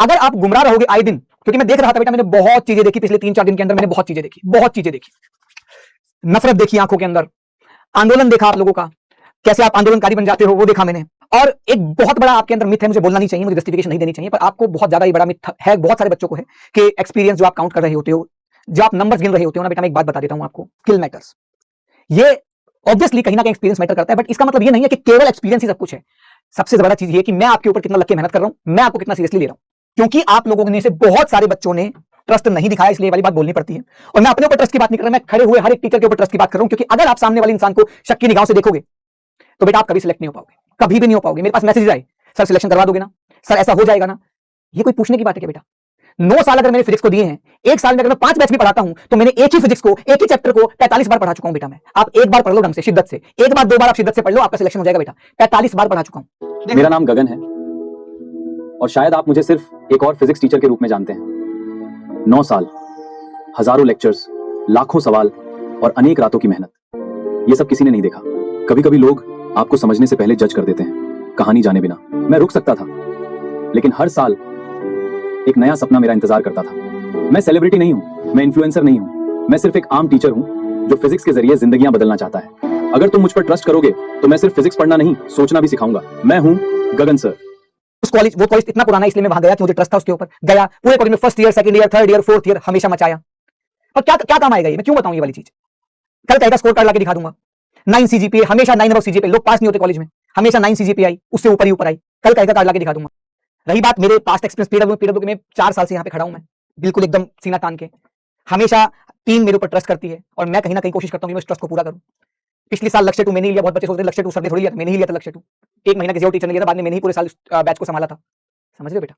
अगर आप गुमराह रहोगे आए दिन, क्योंकि मैं देख रहा था बेटा, मैंने बहुत चीजें देखी पिछले 3-4 दिन के अंदर, मैंने बहुत चीजें देखी, नफरत देखी आंखों के अंदर, आंदोलन देखा आप लोगों का, कैसे आप आंदोलनकारी बन जाते हो वो देखा मैंने। और एक बहुत बड़ा आपके अंदर मिथ है, मुझे बोलना नहीं चाहिए, मुझे जस्टिफिकेशन नहीं देनी चाहिए, पर आपको बहुत ज्यादा ही बड़ा मिथ है, बहुत सारे बच्चों को है कि एक्सपीरियंस जो आप काउंट कर रहे होते हो, जो आप नंबर्स गिन रहे होते हो ना बेटा, मैं एक बात बता देता हूं आपको, स्किल मैटर्स। ये ऑब्वियसली कहीं ना कहीं एक्सपीरियंस मैटर करता है, बट इसका मतलब ये नहीं है कि केवल एक्सपीरियंस ही सब कुछ है। सबसे बड़ा चीज ये कि मैं आपके ऊपर कितना लग के मेहनत कर रहा हूं, मैं आपको कितना सीरियसली ले रहा हूं, क्योंकि आप लोगों ने से बहुत सारे बच्चों ने ट्रस्ट नहीं दिखाया, इसलिए वाली बात बोलनी पड़ती है। और मैं अपने ऊपर ट्रस्ट की बात नहीं कर रहा, मैं खड़े हुए हर एक टीचर के ऊपर ट्रस्ट की बात कर रहा हूं, क्योंकि अगर आप सामने वाले इंसान को शक की निगाहों से देखोगे तो बेटा आप कभी सिलेक्ट नहीं हो पाओगे, कभी भी नहीं हो पाओगे। मेरे पास मैसेज आए, सर सिलेक्शन करवा दोगे ना, सर ऐसा हो जाएगा ना, ये कोई पूछने की बात है क्या बेटा? 9 साल अगर मैंने फिजिक्स को दिए हैं, एक साल में अगर मैं 5 बैच भी पढ़ाता हूं, तो मैंने एक ही फिजिक्स को, एक ही चैप्टर को 45 बार पढ़ा चुका हूं बेटा मैं। आप एक बार पढ़ लो ढंग से, शिद्दत से, एक बार 2 बार आप शिद्दत से पढ़ लो, आपका सिलेक्शन हो जाएगा बेटा। 45 बार पढ़ा चुका हूं। मेरा नाम गगन है और शायद आप मुझे सिर्फ एक और फिजिक्स टीचर के रूप में जानते हैं। 9 साल, हजारों लेक्चर्स, लाखों सवाल और अनेक रातों की मेहनत, ये सब किसी ने नहीं देखा। कभी कभी लोग आपको समझने से पहले जज कर देते हैं, कहानी जाने बिना। मैं रुक सकता था, लेकिन हर साल एक नया सपना मेरा इंतजार करता था। मैं सेलिब्रिटी नहीं हूं, मैं इन्फ्लुएंसर नहीं हूं, मैं सिर्फ एक आम टीचर हूं जो फिजिक्स के जरिए जिंदगियां बदलना चाहता है। अगर तुम मुझ पर ट्रस्ट करोगे तो मैं सिर्फ फिजिक्स पढ़ना नहीं, सोचना भी सिखाऊंगा। मैं हूं गगन सर। उस कॉलेज, वो कॉलेज इतना पुराना है, इसलिए मैं वहां गया कि मुझे ट्रस्ट था उसके ऊपर। गया पूरे कॉलेज में, first year, second year, third year, fourth year, हमेशा मचाया। पर क्या क्या काम आएगा ये, मैं क्यों बताऊं ये वाली चीज? कल कहेगा स्कोर कार्ड लाके दिखा दूंगा, 9 सीजीपीए, हमेशा 9 अबव सीजीपीए, लोग पास नहीं होते कॉलेज में, हमेशा 9 सीजीपीए आई, उससे ऊपर ही ऊपर आई, कल कहेगा कार्ड लाके दिखा दूंगा। रही बात मेरे पास्ट एक्सपीरियंस, पीडब्ल्यू के, मैं 4 साल से यहाँ पे खड़ा हूं, मैं बिल्कुल एकदम सीना तान के, हमेशा टीम मेरे ऊपर ट्रस्ट करती है और मैं कहीं ना कहीं कोशिश करता हूं कि मैं इस ट्रस्ट को पूरा करूं। पिछले साल लक्ष्य 2 मैंने ही लिया, बहुत बच्चे सोचते हैं लक्ष्य 2 सर ने थोड़ी लिया था, मैंने ही लिया था लक्ष्य 2। एक महीना किसी और टीचर ने लिया था, बाद में मैंने ही पूरे साल बैच को संभाला था। समझ रहे हो बेटा,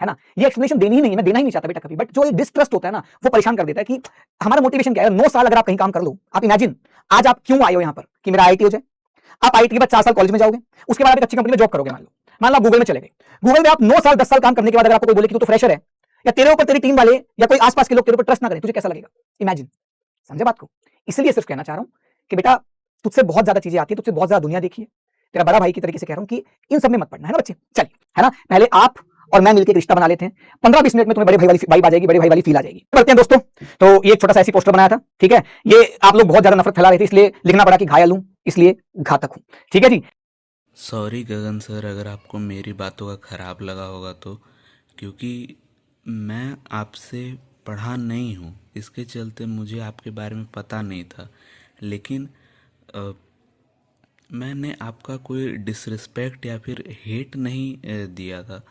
है ना? ये एक्सप्लेनेशन देनी ही नहीं है, मैं देना ही नहीं चाहता बेटा कभी, बट जो ये डिस्ट्रस्ट होता है ना, वो परेशान कर देता है कि हमारा मोटिवेशन क्या है। 9 साल अगर आप कहीं काम कर लो, आप इमेजिन आज आप क्यों आए हो यहाँ पर कि मेरा आईआईटी हो जाए। आप आईआईटी के बाद 4 साल कॉलेज में जाओगे, उसके बाद आप एक अच्छी कंपनी में जॉब करोगे, मान लो आप गूगल में चले गए। गूगल में आप 9 साल 10 साल काम करने के बाद अगर आपको कोई बोले कि तू तो फ्रेशर है, या तेरे ऊपर तेरी टीम वाले या कोई आसपास के लोग तेरे ऊपर ट्रस्ट ना करें, तुझे कैसा लगेगा? इमेजिन। समझे बात को? इसलिए सिर्फ कहना चाह रहा हूं कि बेटा तुझसे बहुत ज्यादा चीजें आती है, तुझसे बहुत ज्यादा दुनिया देखी है, तेरा बड़ा भाई की तरीके से कह रहा हूं कि इन सब में मत पड़ना, है ना बच्चे? चलिए, है ना, पहले आप और मैं मिलकर एक रिश्ता बना लेते हैं, 15-20 मिनट में तुम्हें बड़े भाई वाली वाइब आ जाएगी, बड़े भाई वाली फील आ जाएगी। बढ़ते हैं दोस्तों। तो ये एक छोटा सा ऐसी पोस्टर बनाया था, ठीक है, ये आप लोग बहुत ज्यादा नफरत फैला रहे थे, इसलिए लिखना पड़ा कि घायल हूं इसलिए घातक हूं, ठीक है जी। सॉरी गगन सर, अगर आपको मेरी बातों का खराब लगा होगा तो, क्योंकि मैं आपसे पढ़ा नहीं हूँ, इसके चलते मुझे आपके बारे में पता नहीं था। लेकिन मैंने आपका कोई डिसरिस्पेक्ट या फिर हेट नहीं दिया था।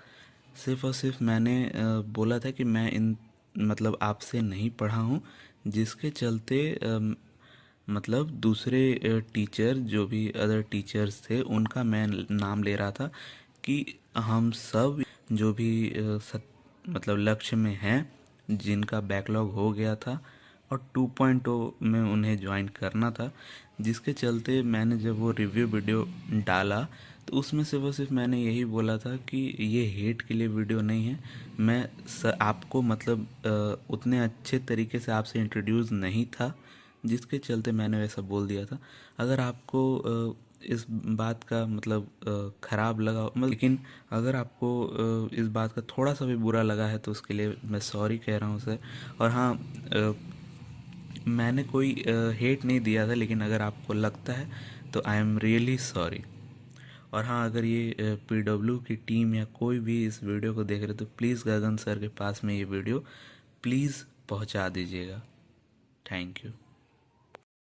सिर्फ़ और सिर्फ मैंने बोला था कि मैं इन मतलब आपसे नहीं पढ़ा हूँ, जिसके चलते मतलब दूसरे टीचर, जो भी अदर टीचर्स थे, उनका मैं नाम ले रहा था कि हम सब जो भी मतलब लक्ष्य में हैं, जिनका बैकलॉग हो गया था और 2.0 में उन्हें ज्वाइन करना था, जिसके चलते मैंने जब वो रिव्यू वीडियो डाला तो उसमें सिर्फ मैंने यही बोला था कि ये हेट के लिए वीडियो नहीं है। मैं आपको मतलब उतने अच्छे तरीके से आपसे इंट्रोड्यूस नहीं था, जिसके चलते मैंने वैसा बोल दिया था। अगर आपको इस बात का मतलब ख़राब लगा, लेकिन अगर आपको इस बात का थोड़ा सा भी बुरा लगा है तो उसके लिए मैं सॉरी कह रहा हूँ सर। और हाँ, मैंने कोई हेट नहीं दिया था, लेकिन अगर आपको लगता है तो आई एम रियली सॉरी। और हाँ, अगर ये पीडब्ल्यू की टीम या कोई भी इस वीडियो को देख रहे तो प्लीज़ गगन सर के पास में ये वीडियो प्लीज़ पहुंचा दीजिएगा। Thank you.